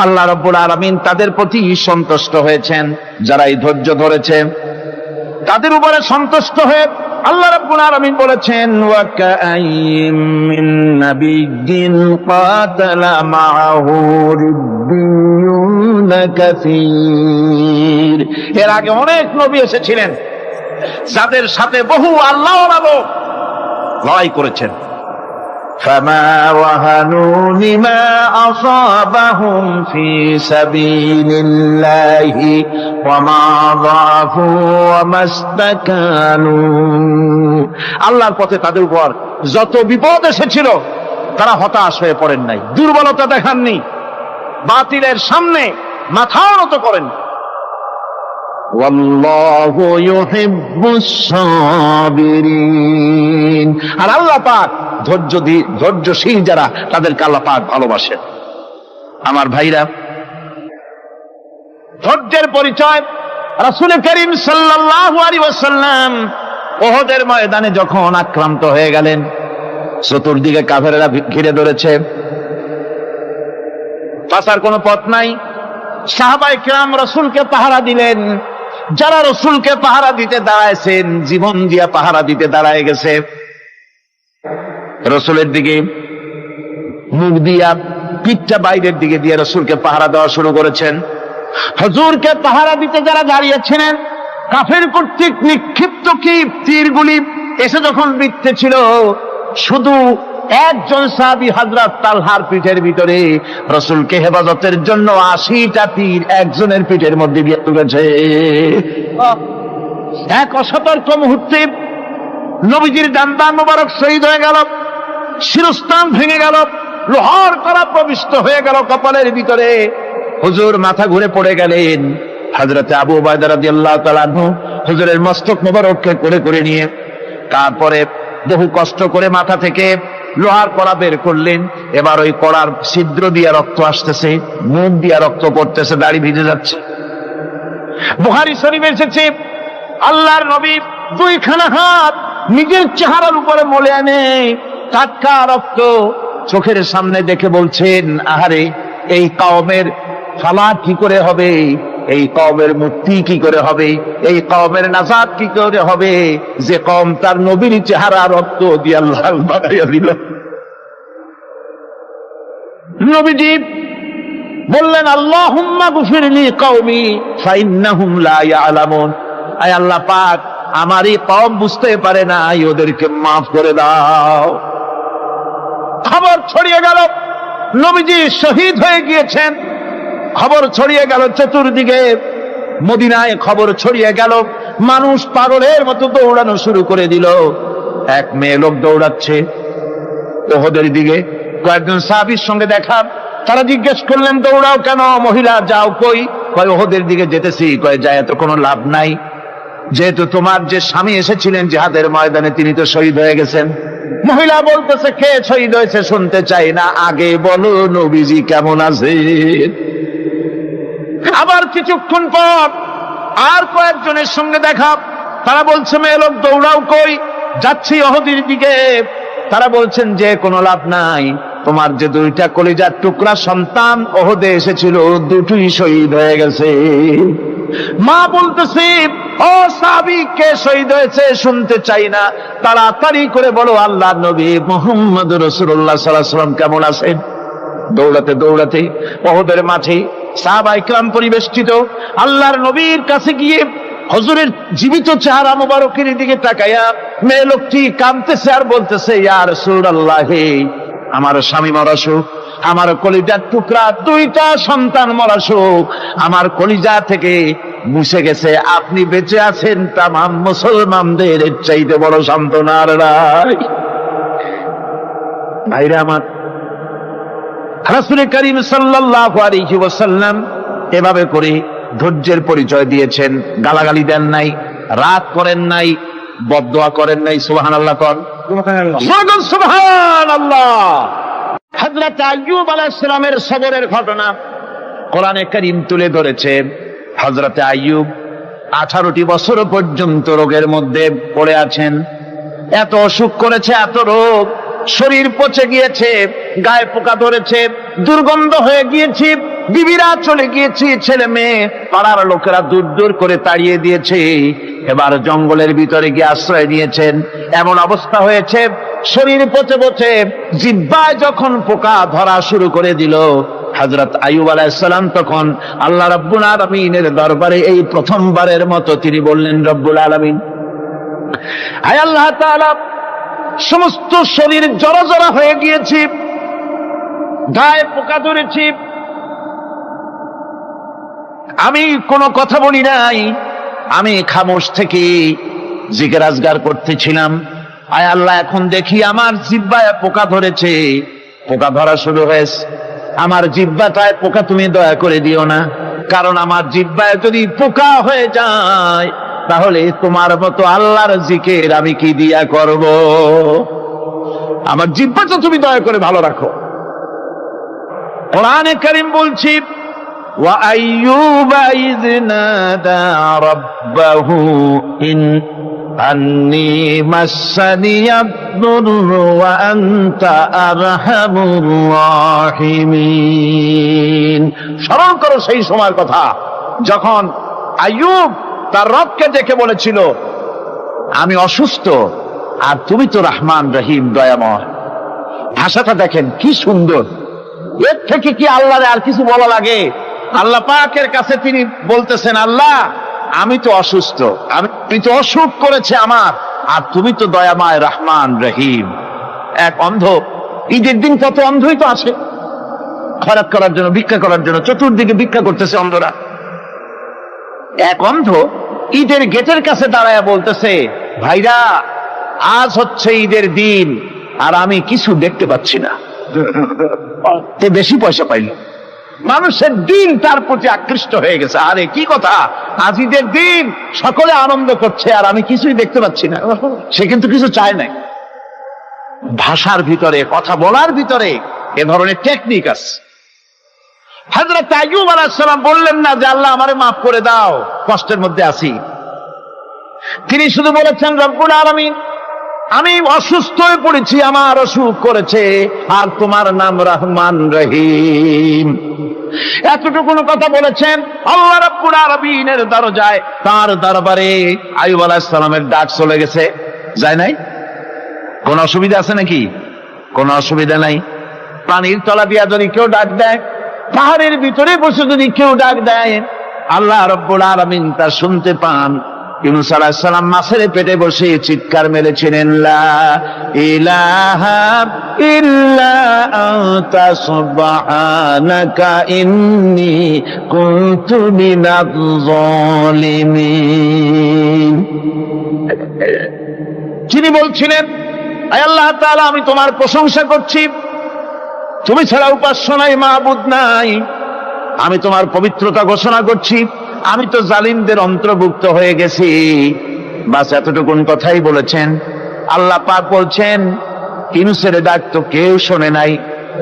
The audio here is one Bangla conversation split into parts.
আল্লাহ রাব্বুল আলামিন তাদের প্রতি সন্তুষ্ট হয়েছেন। যারা এই ধৈর্য ধরেছে তাদের উপরে সন্তুষ্ট হয়ে আল্লাহ রাব্বুল আলামিন বলেছেন, ওয়া কাআইয়িম মিন নাবিয়্যিন কাতালা মাআহু রিব্বিয়ুনা কাসীর। এর আগে অনেক নবী এসেছিলেন যাদের সাথে বহু আল্লাহওয়ালা লোক লড়াই করেছেন। فما وهنوا لما أصابهم في سبيل الله وما ضعفوا وما استكانوا। আল্লাহর পথে তাদের উপর যত বিপদ এসেছিল তারা হতাশ হয়ে পড়েন নাই, দুর্বলতা দেখাননি, বাতিলের সামনে মাথাও নত করেন। ওয়াল্লাহু ইউহিব্বুস সাবিরিন। আর আল্লাহ পাক ধৈর্যশীল যারা তাদেরকে আল্লাহ পাক ভালোবাসেন। আমার ভাইরা, ধৈর্যের পরিচয় রাসূল করিম সাল্লাল্লাহু আলাইহি ওয়াসাল্লাম উহুদের ময়দানে যখন আক্রান্ত হয়ে গেলেন, চতুর্দিকে কাফেররা ঘিরে ধরেছে, বাঁচার কোনো পথ নাই। সাহাবায়ে কিরাম রাসূলকে পাহারা দিলেন। যারা রাসূলকে পাহারা দিতে দাঁড়াইছেন, জীবন দিয়া পাহারা দিতে দাঁড়ায় গেছে, রাসূলের দিকে মুখ দিয়া, পিঠটা বাইরের দিকে দিয়ে রাসূলকে পাহারা দেওয়া শুরু করেছেন। হুজুরকে পাহারা দিতে যারা দাঁড়িয়েছিলেন, কাফের কর্তৃক নিক্ষিপ্ত কি তীরগুলি এসে যখন বিঁধতেছিল, শুধু একজন সাহাবী হযরত তালহার পিঠের ভিতরে রাসূলকে হেফাজতের জন্য 80টা তীর একজনের পিঠের মধ্যে দিয়ে ঢুকেছে। এক অসতর্ক মুহূর্তে নবীজির ডান্ডা মোবারক শহীদ হয়ে গেল, শিরস্ত্রাণ ভেঙে গেল, লোহার কড়া প্রবিষ্ট হয়ে গেল কপালের ভিতরে। হুজুর মাথা ঘুরে পড়ে গেলেন। হযরতে আবু উবাইদা রাদিয়াল্লাহু তাআলা আনহু হুজুরের মস্তক মোবারককে করে নিয়ে তারপরে বহু কষ্ট করে মাথা থেকে লোহার কড়া বের করলেন। এবার ওই কড়ার ছিদ্র দিয়ে রক্ত আসতেছে, মুখ দিয়ে রক্ত পড়তেছে, দাড়ি ভিজে যাচ্ছে। বুখারী শরীফে এসেছে, আল্লাহর নবী দুইখানা হাত নিজের চেহারার উপরে মলে আনে টাটকা রক্ত চোখের সামনে দেখে বলছেন, আহারে, এই কওমের ফালাত কি করে হবে, এই কওমের মুক্তি কি করে হবে, এই কওমের নাজাত কি করে হবে, যে কওম তার নবীর চেহারা রক্ত দিয়ে লাল বানাইয়া দিল। নবীজি বললেন, আল্লাহুম্মা গফিরলি কওমি ফাইন্নাহুম লা ইয়ালামুন। আয় আল্লাহ পাক, আমার এই কওম বুঝতে পারে না, ওদেরকে মাফ করে দাও। খবর ছড়িয়ে গেল নবীজি শহীদ হয়ে গিয়েছেন। খবর ছড়িয়ে গেল চতুর্দিকে, মদিনায় খবর ছড়িয়ে গেল। মানুষ পাগলের মতো দৌড়ানো শুরু করে দিল। এক মেয়ে লোক দৌড়াচ্ছে উহুদের দিকে। কয়েকজন সাহাবীর সঙ্গে দেখা, তারা জিজ্ঞেস করলেন, দৌড়াও কেন মহিলা, যাও কই? কয় উহুদের দিকে যেতেছি। কয় যায় তো কোনো লাভ নাই, যেহেতু তোমার যে স্বামী এসেছিলেন জিহাদের ময়দানে তিনি তো শহীদ হয়ে গেছেন। মহিলা বলতেছে, কে শহীদ হয়েছে শুনতে চাই না, আগে বলো নবীজি কেমন আছে। আবার কিছুক্ষণ পর আর কয়েকজনের সঙ্গে দেখা, তারা বলছে, মেয়ে লোক দৌড়াও কই? যাচ্ছি উহুদের দিকে। তারা বলছেন যে কোনো লাভ নাই, তোমার যে দুইটা কলিজার টুকরা সন্তান উহুদে এসেছিল দুটোই শহীদ হয়ে গেছে। মা বলতেছে, ও সাহাবী, কে শহীদ হয়েছে শুনতে চাই না, তাড়াতাড়ি করে বলো আল্লাহর নবী মুহাম্মদুর রাসূলুল্লাহ সাল্লাল্লাহু আলাইহি ওয়াসাল্লাম কেমন আছেন। দৌড়াতে দৌড়াতে উহুদের মাঠে সাহাবায়ে কিরাম পরিবেষ্টিত। আল্লাহর নবীর কাছে গিয়ে হুজুরের জীবিত চেহারা মোবারকের দিকে তাকায়া মেয়ে লোকটি কাঁদতেছে আর বলতেছে, ইয়া রাসূলুল্লাহ, আমার স্বামী মরা শোক, আমার কলিজার টুকরা দুইটা সন্তান মরা শোক আমার কলিজা থেকে মুছে গেছে, আপনি বেঁচে আছেন, তামাম মুসলমানদের এর চাইতে বড় সান্ত্বনা আর নাই। ভাইরা আমার, রাসূল করিম সাল্লাল্লাহু আলাইহি ওয়াসাল্লাম এভাবে করে ধৈর্যের পরিচয় দিয়েছেন। গালাগালি দেন নাই, রাগ করেন নাই, বদদোয়া করেন নাই। সুবহানাল্লাহ কোন সুবহানাল্লাহ। হযরত আইয়ুব আলাইহিস সালামের সবরের ঘটনা কোরআনে কারীম তুলে ধরেছে। হযরত আইয়ুব 18টি বছর পর্যন্ত রোগের মধ্যে পড়ে আছেন। এত অসুখ করেছে, এত রোগ, শরীর পচে গিয়েছে, গায়ে পোকা ধরেছে, দুর্গন্ধ হয়ে গিয়েছে, বিবিরা চলে গিয়েছে, ছেলে মেয়ে পাড়ার লোকেরা দূর দূর করে তাড়িয়ে দিয়েছে। এবার জঙ্গলের ভিতরে গিয়ে আশ্রয় নিয়েছেন। এমন অবস্থা হয়েছে, শরীর পচে পচে জিহ্বায় যখন পোকা ধরা শুরু করে দিল, হযরত আইয়ুব আলাইহিস সালাম তখন আল্লাহ রাব্বুল আলামিনের দরবারে এই প্রথমবারের মতো তিনি বললেন, রব্বুল আলামিন, আয় আল্লাহ তাআলা, সমস্ত শরীর জড়জড়া হয়ে গিয়েছে, গায়ে পোকা ধরেছে, আমি কোনো কথা বলি নাই, আমি খামোশ থেকে জিকির আজগার করতেছিলাম। আয় আল্লাহ, এখন দেখি আমার জিহ্বায় পোকা ধরেছে, পোকা ধরা শুরু হয়েছে। আমার জিহ্বাটায় পোকা তুমি দয়া করে দিও না, কারণ আমার জিহ্বায় যদি পোকা হয়ে যায় তাহলে তোমার মতো আল্লাহর জিকির আমি কি দিয়া করব? আমার জিহ্বাটা তুমি দয়া করে ভালো রাখো। কোরআনে কারীম বলছি, وَأَيُّوبَ إِذْ نَادَى رَبَّهُ أَنِّي مَسَّنِيَ الضُّرُّ وَأَنْتَ أَرْحَمُ الراحمين। স্মরণ করো সেই সময়ের কথা যখন আইয়ুব তার রবকে ডেকে বলেছিল, আমি অসুস্থ আর তুমি তো রহমান রহিম, দয়াময়। ভাষাটা দেখেন কি সুন্দর, এর থেকে কি আল্লাহরে আর কিছু বলা লাগে? আল্লাহ পাকের কাছে তিনি বলতেছেন, আল্লাহ আমি তো অসুস্থ, আমি তো অসুখ করেছে আমার, আর তুমি তো দয়াময় রহমান রহিম। এক অন্ধ, ঈদের দিন কত অন্ধই তো আছে খয়রাত করার জন্য, ভিক্ষা করার জন্য, চতুর্দিকে ভিক্ষা করতেছে অন্ধরা। এক অন্ধ ঈদের গেটের কাছে দাঁড়ায় বলতেছে, ভাইরা আজ হচ্ছে ঈদের দিন আর আমি কিছু দেখতে পাচ্ছি না। বেশি পয়সা পাইল, মানুষের দিন তার প্রতি আকৃষ্ট হয়ে গেছে। আরে কি কথা, আজ ঈদের দিন, সকলে আনন্দ করছে আর আমি কিছুই দেখতে পাচ্ছি না। সে কিন্তু কিছু চায় নাই। ভাষার ভিতরে, কথা বলার ভিতরে এ ধরনের টেকনিক আছে। হযরত আইয়ুব আলাইহিস সালাম বললেন না যে আল্লাহ আমারে মাফ করে দাও, কষ্টের মধ্যে আছি। তিনি শুধু বলেছেন, রব্বুল আলামিন, আমি অসুস্থ হয়ে পড়েছি, আমার অসুখ করেছে, আর তোমার নাম রহমান রহিম। এতটুকু কথা বলেছেন। আল্লাহ রাব্বুল আলামিনের দরজায়, তার দরবারে আইয়ুব আলাইহিস সালামের ডাক চলে গেছে। যায় নাই? কোন অসুবিধা আছে নাকি? কোন অসুবিধা নাই। পানির তলা দিয়া যদি কেউ ডাক দেয়, পাহাড়ের ভিতরে বসে যদি কেউ ডাক দেয়, আল্লাহ রাব্বুল আলামিন তা শুনতে পান। ইউনূস আলাইহিস সালাম মাছের পেটে বসে চিৎকার মেরেছিলেন, লা ইলাহা ইল্লা আনতা সুবহানাকা ইন্নী কুনতু মিনাজ জালিমিন। তিনি বলছিলেন, আয় আল্লাহ তাআলা, আমি তোমার প্রশংসা করছি, তুমি ছাড়া উপাস্য নাই, মাবুদ নাই। আমি তোমার পবিত্রতা ঘোষণা করছি, আমি তো জালিমদের অন্তর্ভুক্ত হয়ে গেছি। বাস এতটুকুন কথাই বলেছেন। আল্লাহ পাক বলছেন, ইউনূসের ডাক তো কেউ শোনে নাই,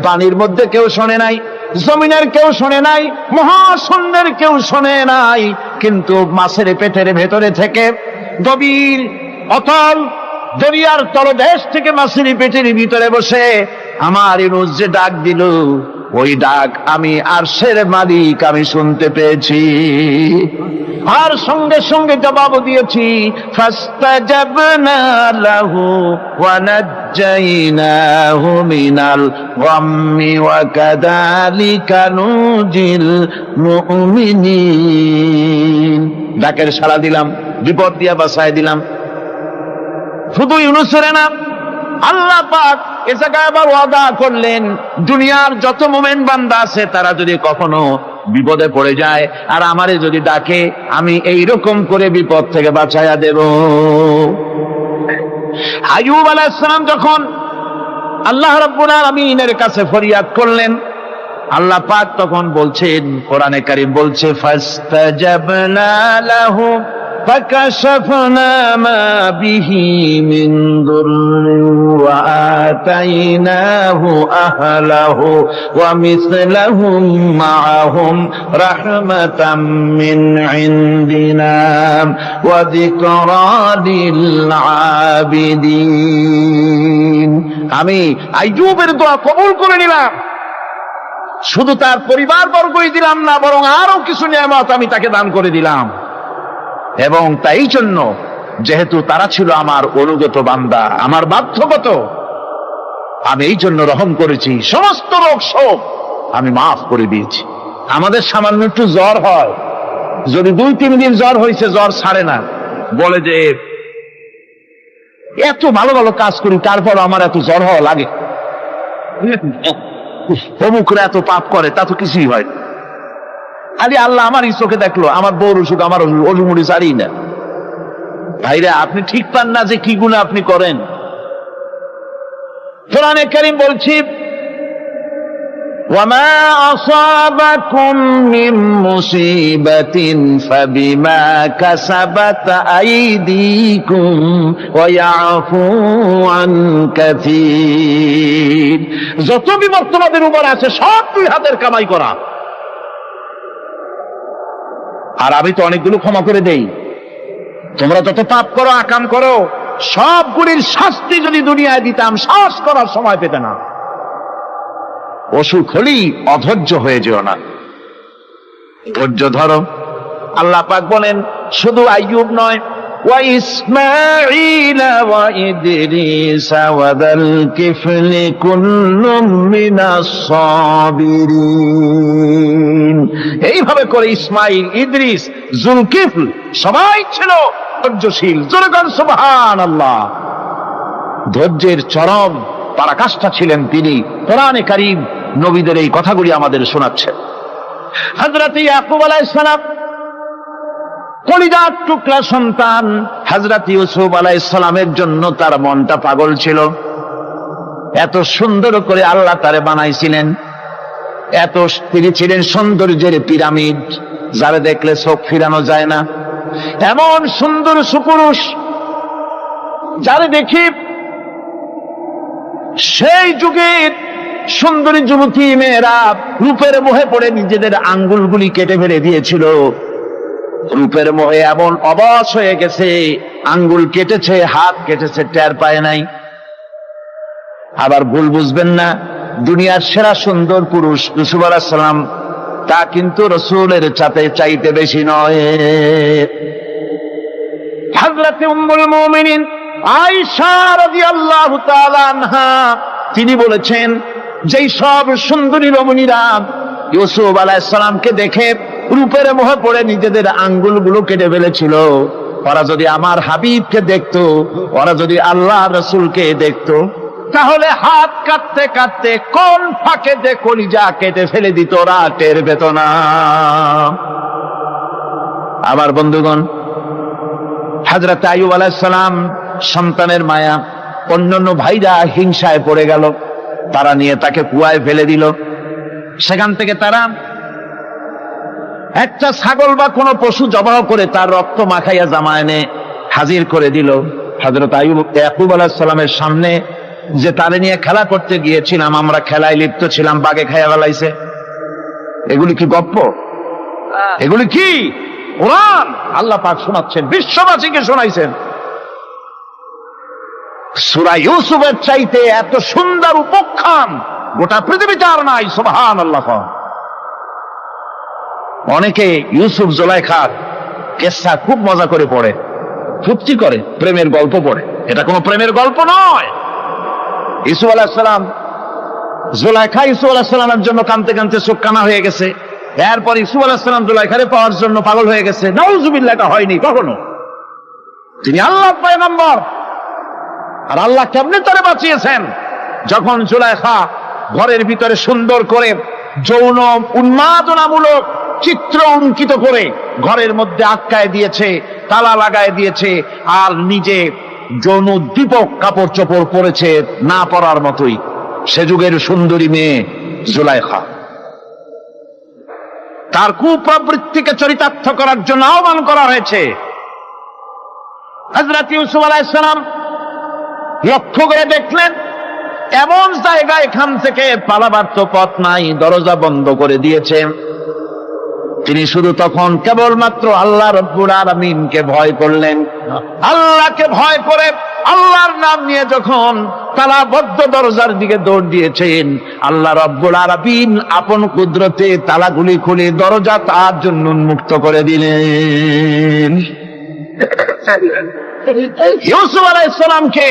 পানির মধ্যে কেউ শোনে নাই, জমিনের কেউ শোনে নাই, মহাশূন্যের কেউ শোনে নাই, কিন্তু মাছের পেটের ভেতরে থেকে, গভীর অতল দরিয়ার তলদেশ থেকে মাছের পেটের ভিতরে বসে আমার ইউনূস যে ডাক দিল, ওই ডাক আমি আরশের মালিক আমি শুনতে পেয়েছি, আর সঙ্গে সঙ্গে জবাব দিয়েছি। ফাস্তাজাবনা লাহু ওয়া নাজ্জাইনাহু মিনাল গাম্মি ওয়া কাযালিকা নুজিল মুমিনিন। ডাকের সাড়া দিলাম, বিপদ দিয়া বাঁচায় দিলাম। শুধু ইউনূসের না, আল্লাহ পাক এ জায়গায় আবার ওয়াদা করলেন, দুনিয়ার যত মুমিন বান্দা আছে তারা যদি কখনো বিপদে পড়ে যায় আর আমারে যদি ডাকে, আমি এইরকম করে বিপদ থেকে বাঁচাইয়া দেব। আইয়ুব আলাইহিস সালাম যখন আল্লাহ রাব্বুল আলামিনের কাছে ফরিয়াদ করলেন, আল্লাহ পাক তখন বলছেন, কোরআনে কারীম বলছে, ফাস্তাজাবনা লাহু فكشفنا ما به من ضر وآتيناه أهله ومثلهم معهم رحمة من عندنا وذكرى للعابدين। আমি আইয়ুবের দোয়া কবুল করে নিলাম, শুধু তার পরিবার বর্গই দিলাম না, বরং আরো কিছু নিয়ামত আমি তাকে দান করে দিলাম। এবং তাই জন্য যেহেতু তারা ছিল আমার অনুগত বান্দা, আমার বাধ্যগত, আমি এই জন্য রহম করেছি, সমস্ত রোগ শোক আমি মাফ করে দিয়েছি। আমাদের সামান্য একটু জ্বর হয়, যদি 2-3 দিন জ্বর হয়েছে, জ্বর ছাড়ে না, বলে যে এত ভালো ভালো কাজ করি তারপর আমার এত জ্বর হওয়া লাগে, অমুকরা এত পাপ করে, তা তো কিছুই হয়। আরে আল্লাহ আমার এই চোখে দেখলো, আমার বউর অসুখ, আমার অজুমুড়ি ছাড়ি না। ভাইরা, আপনি ঠিক পান না যে কি গুনাহ আপনি করেন। কোরআনে কারীম বলছি, وَمَا أَصَابَكُم مِّن مُّصِيبَةٍ فَبِمَا كَسَبَتْ أَيْدِيكُمْ وَيَعْفُو عَن كَثِيرٍ। যত বিপদ তোমাদের উপর আছে সব 2 হাতের কামাই করা। আর আমি তো অনেকগুলো ক্ষমা করে দেই। তোমরা যত পাপ করো, আকাম করো, সবগুলির শাস্তি যদি দুনিয়ায় দিতাম, শ্বাস করার সময় পেতে না। অসুখ হলেই অধৈর্য হয়ে যেও না, ধৈর্য ধরো। আল্লাহ পাক বলেন, শুধু আইয়ুব নয়, ওয়া ইসমাঈল ওয়া ইদরিস ওয়া যাল কিফলি কুল্লুম মিনাস সাবিরিন। এইভাবে করে ইসমাঈল, ইদ্রিস, যুলকিফল সবাই ছিল ধৈর্যশীল। জোরে বলেন সুবহানাল্লাহ। ধৈর্যের চরম পরাকাষ্ঠা ছিলেন তিনি। কোরআনে কারীম নবীদের এই কথাগুলি আমাদের শোনাচ্ছে। হযরত ইয়াকুব আলাইহিস সালাম, কলিজার টুকরা সন্তান হযরত ইউসুফ আলাইহিস সালামের জন্য তার মনটা পাগল ছিল। এত সুন্দর করে আল্লাহ তারে বানাইছিলেন, এত তিনি ছিলেন সৌন্দর্যের পিরামিড, যারা দেখলে চোখ ফিরানো যায় না। এমন সুন্দর সুপুরুষ, যারা দেখি সেই যুগের সুন্দরী যুবতী মেয়েরা রূপের মোহে পড়ে নিজেদের আঙ্গুলগুলি কেটে ফেলে দিয়েছিল। রূপের মোহে এমন অবশ হয়ে গেছে, আঙ্গুল কেটেছে, হাত কেটেছে, টের পায় নাই। আবার ভুল বুঝবেন না, দুনিয়ার সেরা সুন্দর পুরুষ ইউসুফ আলাইহিস সালাম, তা কিন্তু রাসূলের চাইতে বেশি নয়। হযরত উম্মুল মুমিনিন আয়েশা রাদিয়াল্লাহু তাআলা আনহা, তিনি বলেছেন, যেই সব সুন্দরী রমণীরা ইউসুফ আলাইহিস সালামকে দেখে রূপের মোহে পড়ে নিজেদের আঙ্গুলগুলো কেটে ফেলেছিল, ওরা যদি আমার হাবিবকে দেখতো, ওরা যদি আল্লাহ রাসূলকে দেখতো, তাহলে হাত কাটতে কাটতে কোন ফাঁকে যে কলিজা কেটে ফেলে দিত, ওরা টের পেত না। আমার বন্ধুগণ, হযরত আইয়ুব আলাইহিস সালাম সন্তানের মায়া, অন্যান্য ভাইরা হিংসায় পড়ে গেল, তারা নিয়ে তাকে কুয়ায় ফেলে দিল। সেখান থেকে তারা একটা ছাগল বা কোনো পশু জবাহ করে তার রক্ত মাখাইয়া জামায় এনে হাজির করে দিল হযরত ইয়াকুব আলাইহিস সালামের সামনে, যে তারে নিয়ে খেলা করতে গিয়েছিলাম, আমরা খেলায় লিপ্ত ছিলাম, বাগে খাইয়া ফেলাইছে। এগুলি কি গপ্প? এগুলি কি কোরআন? আল্লাহ পাক শোনাচ্ছেন, বিশ্ববাসীকে শোনাইছেন। সূরা ইউসুফের চাইতে এত সুন্দর উপাখ্যান গোটা পৃথিবীতে আর নাই। সুবহানাল্লাহ। অনেকে ইউসুফ জুলাইখার কেসা খুব মজা করে পড়ে, ফুর্তি করে, প্রেমের গল্প পড়ে। এটা কোনো প্রেমের গল্প নয়। ইউসুফ আলাইহিস সালাম, জুলাইখা ইউসুফ আলাইহিস সালামের জন্য কাঁদতে কাঁদতে চোখ কানা হয়ে গেছে। এরপর ইউসুফ আলাইহিস সালাম জুলাইখারে পাওয়ার জন্য পাগল হয়ে গেছে। নাউজুবিল্লাহ, এটা হয়নি কখনো। তিনি আল্লাহর পয়গম্বর, আর আল্লাহ কেমনে তারে বাঁচিয়েছেন, যখন জুলাইখা ঘরের ভিতরে সুন্দর করে যৌন উন্মাদনামূলক চিত্র অঙ্কিত করে ঘরের মধ্যে আটকায় দিয়েছে, তালা লাগায় দিয়েছে, আর নিজে যৌন দীপক কাপড় চোপড় পরেছে না পরার মতোই। সে যুগের সুন্দরী মেয়ে জুলাইখা, তার কুপ্রবৃত্তিকে চরিতার্থ করার জন্য আহ্বান করা হয়েছে। হযরত ইউসুফ আলাইহিস সালাম লক্ষ্য করে দেখলেন, এমন জায়গা, এখান থেকে পালাবার তো পথ নাই, দরজা বন্ধ করে দিয়েছে। তিনি শুধু তখন কেবলমাত্র আল্লাহ রাব্বুল আলামিনকে ভয় করলেন। আল্লাহকে ভয় করে আল্লাহর নাম নিয়ে যখন তালাবদ্ধ দরজার দিকে দৌড় দিয়েছেন, আল্লাহ রাব্বুল আলামিন আপন কুদরতে তালাগুলি খুলে দরজা তার জন্য উন্মুক্ত করে দিলেন। ইউসুফ আলাইহিস সালামকে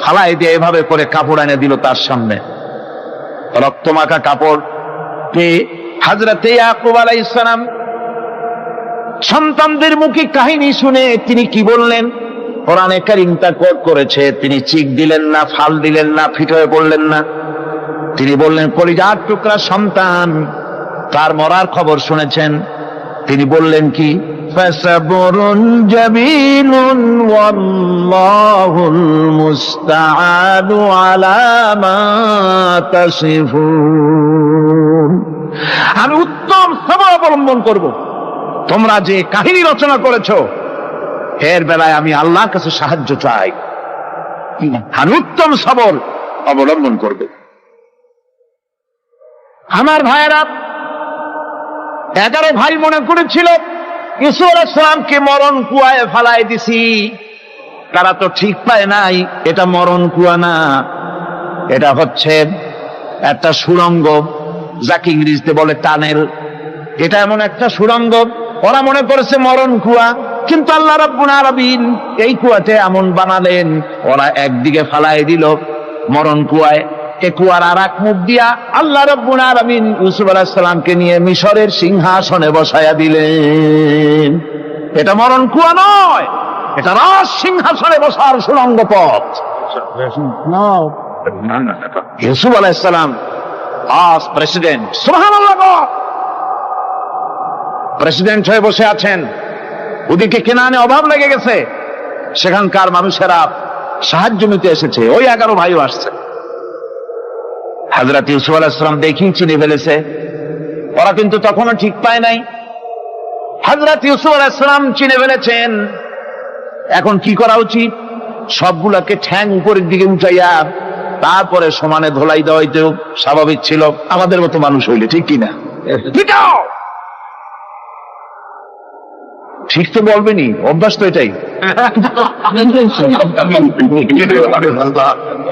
ফালাই দিয়ে এভাবে করে কাপড় এনে দিল তার সামনে, রক্তমাখা কাপড়। হযরতে ইয়াকুব আলাইহিস সালাম সন্তানদের মুখে কাহিনী শুনে তিনি কি বললেন? কোরআনে কারীম তা কোট করেছে, তিনি চিক দিলেন না, ফাল দিলেন না, ফিট হয়ে পড়লেন না। তিনি বললেন, কলিজার টুকরা সন্তান তার মরার খবর শুনেছেন। তিনি বললেন কি? ফাসাবরুন জামিলুন ওয়াল্লাহুল মুস্তাআনু আলা মা তাসিফুন। আমি উত্তম সবর অবলম্বন করব। তোমরা যে কাহিনী রচনা করেছো এর বেলায় আমি আল্লাহর কাছে সাহায্য চাই, আমি উত্তম সবর অবলম্বন করব। আমার ভাইয়েরা, 11 ভাই মনে করেছিল ইউসুফ আলাইহিস সালামকে মরণ কুয়ায় ফালাই দিছি। তারা তো ঠিক পায় নাই এটা মরণ কুয়া না, এটা হচ্ছে একটা সুড়ঙ্গ, যাকে ইংরেজিতে বলে টানেল। এটা এমন একটা সুড়ঙ্গ, ওরা মনে করেছে মরণ কুয়া, কিন্তু আল্লাহ রাব্বুল আলামিন এই কুয়াতে এমন বানালেন, ওরা একদিকে ফালাই দিল মরণ কুয়ায়, এ কুয়ার আর এক মুখ দিয়া আল্লাহ রাব্বুল আলামিন ইউসুফ আলাইহিস সালামকে নিয়ে মিশরের সিংহাসনে বসায়া দিলেন। এটা মরণ কুয়া নয়, এটা রাজ সিংহাসনে বসার সুড়ঙ্গ পথ। ইউসুফ আলাইহিস সালাম আজ প্রেসিডেন্ট, সুবহানাল্লাহ, প্রেসিডেন্ট হয়ে বসে আছেন। ওদিকে কেনানে অভাব লেগে গেছে, সেখানকার মানুষেরা সাহায্য নিতে এসেছে, ওই 11 ভাইও আসছে। হযরত ইউসুফ আলাইহিস সালাম দেখেই চিনে ফেলেছে, ওরা কিন্তু তখনও ঠিক পায় নাই। হযরত ইউসুফ আলাইহিস সালাম চিনে ফেলেছেন। এখন কি করা উচিত? সবগুলাকে ঠ্যাং উপরের দিকে উঠাইয়া তারপরে সমানে ধোলাই দেওয়াইতেও স্বাভাবিক ছিল, আমাদের মতো মানুষ হইলে, ঠিক কিনা? ঠিক তো বলবেনি, অভ্যাস তো এটাই।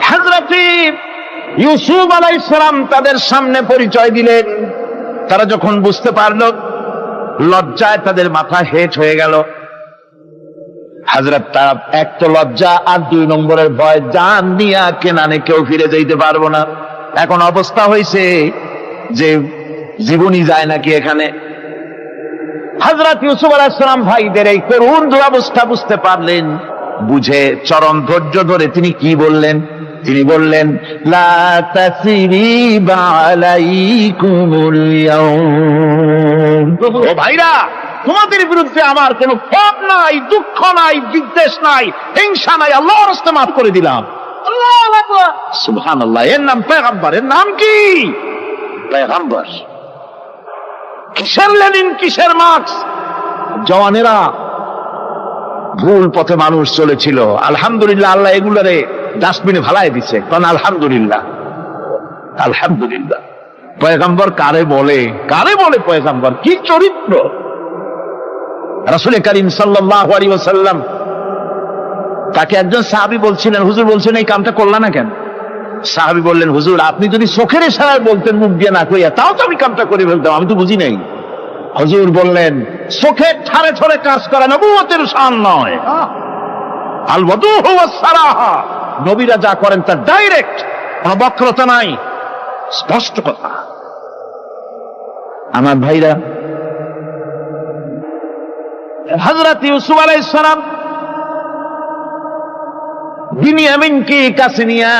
হযরত ইউসুফ আলাইহিস সালাম তাদের সামনে পরিচয় দিলেন। তারা যখন বুঝতে পারল, লজ্জায় তাদের মাথা হেট হয়ে গেল। হযরত তার এক তো লজ্জা, আর 2 নম্বরের ভয়, জান নিয়া কেনানে কেউ ফিরে যাইতে পারবো না। এখন অবস্থা হয়েছে যে জীবনই যায় নাকি এখানে। হযরত ইউসুফ আলাইহিস সালাম ভাইদের এই করুণ দুরবস্থা বুঝতে পারলেন, বুঝে চরম ধৈর্য ধরে তিনি কি বললেন? তিনি বললেন, লা তাসরিবা আলাইকুমুল ইয়াউম। ও ভাইরা, তোমাদের বিরুদ্ধে আমার কোনো পাপ নাই, দুঃখ নাই, বিদ্বেষ নাই, হিংসা নাই, আল্লাহর রাস্তায় মাফ করে দিলাম। আল্লাহু আকবার, সুবহানাল্লাহ। এর নাম পয়গম্বর। এর নাম কি? পয়গম্বর। কিসের লেনিন, কিসের মার্কস? জওয়ানেরা, ভুল পথে মানুষ চলেছিল, আলহামদুলিল্লাহ আল্লাহ এগুলারে ডাস্টবিনে ফালাই দিচ্ছে। কারণ আলহামদুলিল্লাহ, আলহামদুলিল্লাহ। পয়গম্বর কারে বলে? কারে বলে পয়গম্বর? কি চরিত্র! রাসূল করিম সাল্লাল্লাহু আলাইহি ওয়াসাল্লাম তাকে একজন সাহাবী বলছিলেন, হুজুর বলছেন এই কামটা করলা না কেন? সাহাবী বললেন, হুজুর আপনি যদি চোখের ইশারায় বলতেন, মুখ দিয়ে না কইয়া, তাও তো আমি কামটা করে ফেলতাম, আমি তো বুঝি নাই। হুজুর বললেন, চোখের ঠারে ঠারে কাজ করা নবুয়তের শান নয়। আল ওয়াদুহু ওয়াস সারাহা, নবীরা যা করেন তা ডাইরেক্ট, কোনো বক্রতা নাই, স্পষ্ট কথা। আমার ভাইরা, হযরত ইউসুফ আলাইহিস সালাম বিনিয়ামিনকে কাছে নিয়ে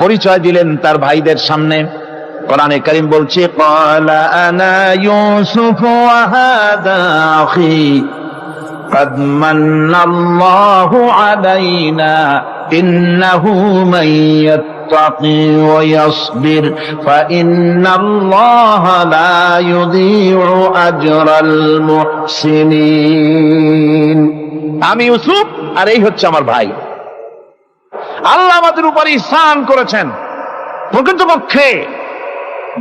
পরিচয় দিলেন তার ভাইদের সামনে। কোরআনে কারীম বলছে, ক্বালা আনা ইউসুফ ওয়া হাদা আখি قد من الله علينا إنه من يتقي ويصبر فإن الله لا يضيع أجر المحسنين। আমি ইউসুফ, আর এই হচ্ছে আমার ভাই। আল্লাহ আমাদের উপর ইহসান করেছেন। প্রকৃতপক্ষে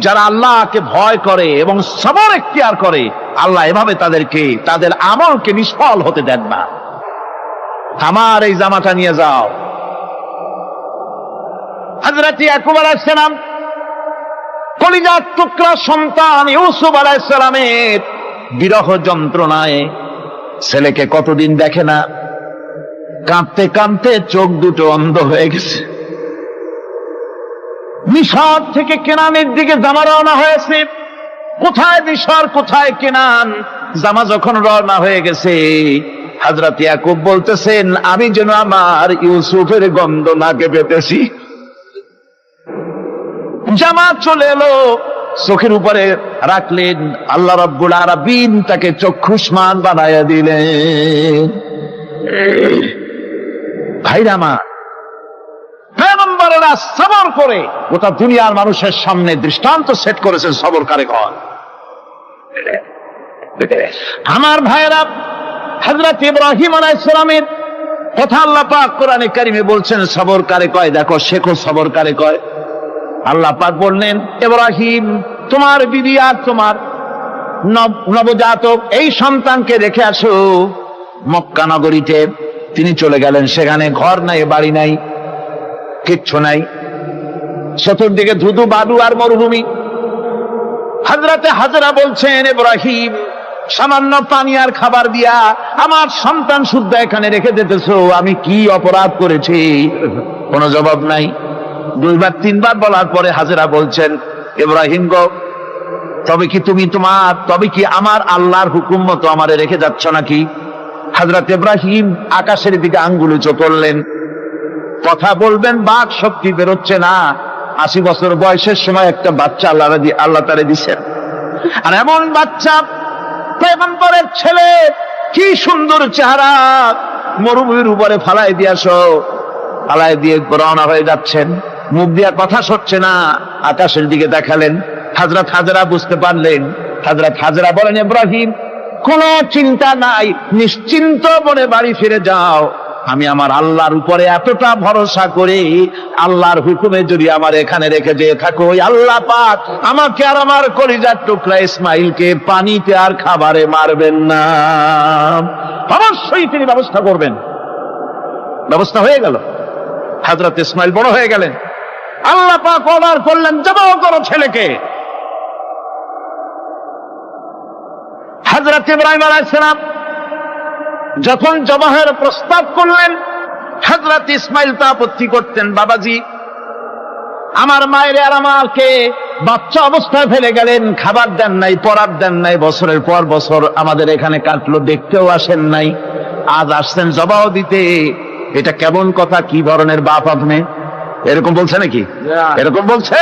যারা আল্লাহকে ভয় করে এবং সবর এখতিয়ার করে, আল্লাহ এভাবে তাদেরকে, তাদের আমলকে নিষ্ফল হতে দেন না। আমার এই জামাটা নিয়ে যাও। হযরত ইয়াকুব আলাইহিস সালাম কলিজার টুকরা সন্তান ইউসুফ আলাইহিস সালামের বিরহ যন্ত্রণায় ছেলেকে কতদিন দেখে না, কাঁদতে কাঁদতে চোখ দুটো অন্ধ হয়ে গেছে। মিশর থেকে কেনানের দিকে জামা রওনা হয়েছে। কোথায় মিশর, কোথায় কেনান? জামা যখন রওনা হয়ে গেছে, হযরত ইয়াকুব বলতেছেন, আমি যেন আমার ইউসুফের গন্ধ নাকে পেতেছি। জামা চলে এলো, চোখের উপরে রাখলেন, আল্লাহ রাব্বুল আলামিন তাকে চক্ষুষ্মান বানাইয়া দিলেন। ভাইরা আমার, পয়গম্বরেরা সবর করে গোটা দুনিয়ার মানুষের সামনে দৃষ্টান্ত সেট করেছেন সবর কারিগর। আমার ভাইরা, হযরত ইব্রাহিম আলাইহিস সালামের কথা আল্লাহ পাক কোরআনে কারিমে বলছেন সবর কারে কয়, দেখো শেখো সবর কারে কয়। আল্লাহ পাক বললেন, ইব্রাহিম তোমার বিবি আর তোমার নবজাতক এই সন্তানকে রেখে আসো মক্কা নগরীতে। তিনি চলে গেলেন, সেখানে ঘর নাই, বাড়ি নাই, কিচ্ছু নাই, চতুর্দিকে ধুধু বালু আর মরুভূমি। হযরতে হাজরা বলছেন, ইব্রাহিম সামান্য পানি আর খাবার দিয়া আমার সন্তান শুদ্ধ এখানে রেখে দিতেছো, আমি কি অপরাধ করেছি? কোনো জবাব নাই। দুইবার তিনবার বলার পরে হাজরা বলছেন, ইব্রাহিম গো, তবে কি আমার আল্লাহর হুকুম মতো আমারে রেখে যাচ্ছ নাকি? হযরত ইব্রাহিম আকাশের দিকে আঙ্গুল উঁচু করলেন। কথা বলবেন, বাক শক্তি বেরোচ্ছে না। 80 বছর বয়সের সময় একটা বাচ্চা আল্লাহ তারে দিচ্ছেন, আর এমন বাচ্চা পয়গম্বরের ছেলে, কি সুন্দর চেহারা, মরুভূমির উপরে ফালাই দিয়ে রওনা হয়ে যাচ্ছেন। মুখ দিয়া কথা সরছে না, আকাশের দিকে দেখালেন। হযরত হাজরা বুঝতে পারলেন। হযরত হাজরা বলেন, ইব্রাহিম কোনো চিন্তা নাই, নিশ্চিন্ত মনে বাড়ি ফিরে যাও। আমি আমার আল্লাহর উপরে এতটা ভরসা করি, আল্লাহর হুকুমে যদি আমার এখানে রেখে যেয়ে থাকো, আল্লাহ পাক আমাকে আর আমার কলিজার টুকরা ইসমাইলকে পানিতে আর খাবারে মারবেন না, অবশ্যই তিনি ব্যবস্থা করবেন। ব্যবস্থা হয়ে গেল। হযরত ইসমাইল বড় হয়ে গেলেন। আল্লাহ পাক অর্ডার করলেন, জবাহ করো ছেলেকে। হযরত ইব্রাহিম আলাইহিস সালাম যখন জবাহের প্রস্তাব করলেন, হযরত ইসমাইল তা আপত্তি করতেন, বাবাজি আমার মায়ের আর আমাকে বাচ্চা অবস্থায় ফেলে গেলেন, খাবার দেন নাই, পরার দেন নাই, বছরের পর বছর আমাদের এখানে কাটলো, দেখতেও আসেন নাই, আজ আসছেন জবাহ দিতে। এটা কেমন কথা? কি ধরনের বাপ আপনি? এরকম বলছে নাকি? এরকম বলছে।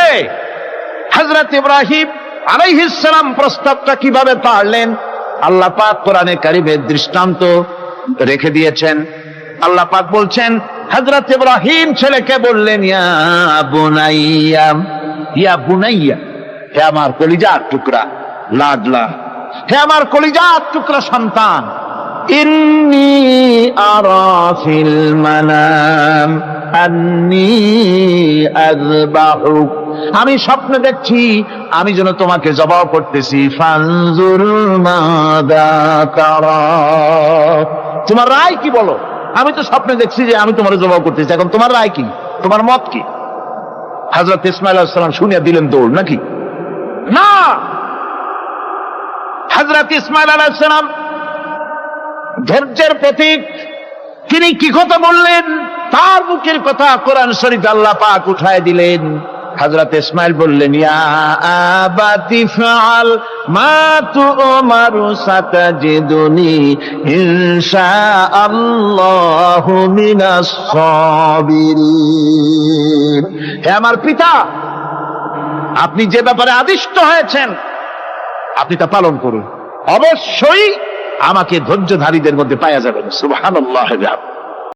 হযরত ইব্রাহিম আলাইহিস সালাম প্রস্তাবটা কিভাবে পারলেন? আল্লাহ পাক কোরআনে কারিমে দৃষ্টান্ত রেখে দিয়েছেন। আল্লাহ পাক বলছেন, হযরত ইব্রাহিম ছেলেকে বললেন, ইয়া বুনাইয়া, হে আমার কলিজার টুকরা লাডলা, হে আমার কলিজার টুকরা সন্তান, ইন্নী আরা ফিল মানাম আন্নী আযবাহুক, আমি স্বপ্নে দেখছি আমি যেন তোমাকে জবাহ করতেছি। ফানজুর মাযা তারা, তোমার রায় কি বলো? আমি তো স্বপ্নে দেখছি যে আমি তোমার জবাহ করতেছি, এখন তোমার রায় কি, তোমার মত কি? হযরত ইসমাঈল আলাইহিস সালাম শুনিয়া দিলেন দৌড়, নাকি না? হযরত ইসমাঈল আলাইহিস সালাম ধৈর্যের প্রতীক, তিনি কি কথা বললেন? তার মুখের কথা কোরআন শরীফ আল্লাহ পাক উঠায় দিলেন। হযরত ইসমাঈল বললেন, ইয়া আবাতি ফাআল মা তু'মারু সাতাজিদুনি ইনশাআল্লাহু মিনাস সাবিরিন, হে আমার পিতা, আপনি যে ব্যাপারে আদিষ্ট হয়েছেন আপনি তা পালন করুন, অবশ্যই আমাকে ধৈর্যধারীদের মধ্যে পাওয়া যাবেন। সুবহানাল্লাহ।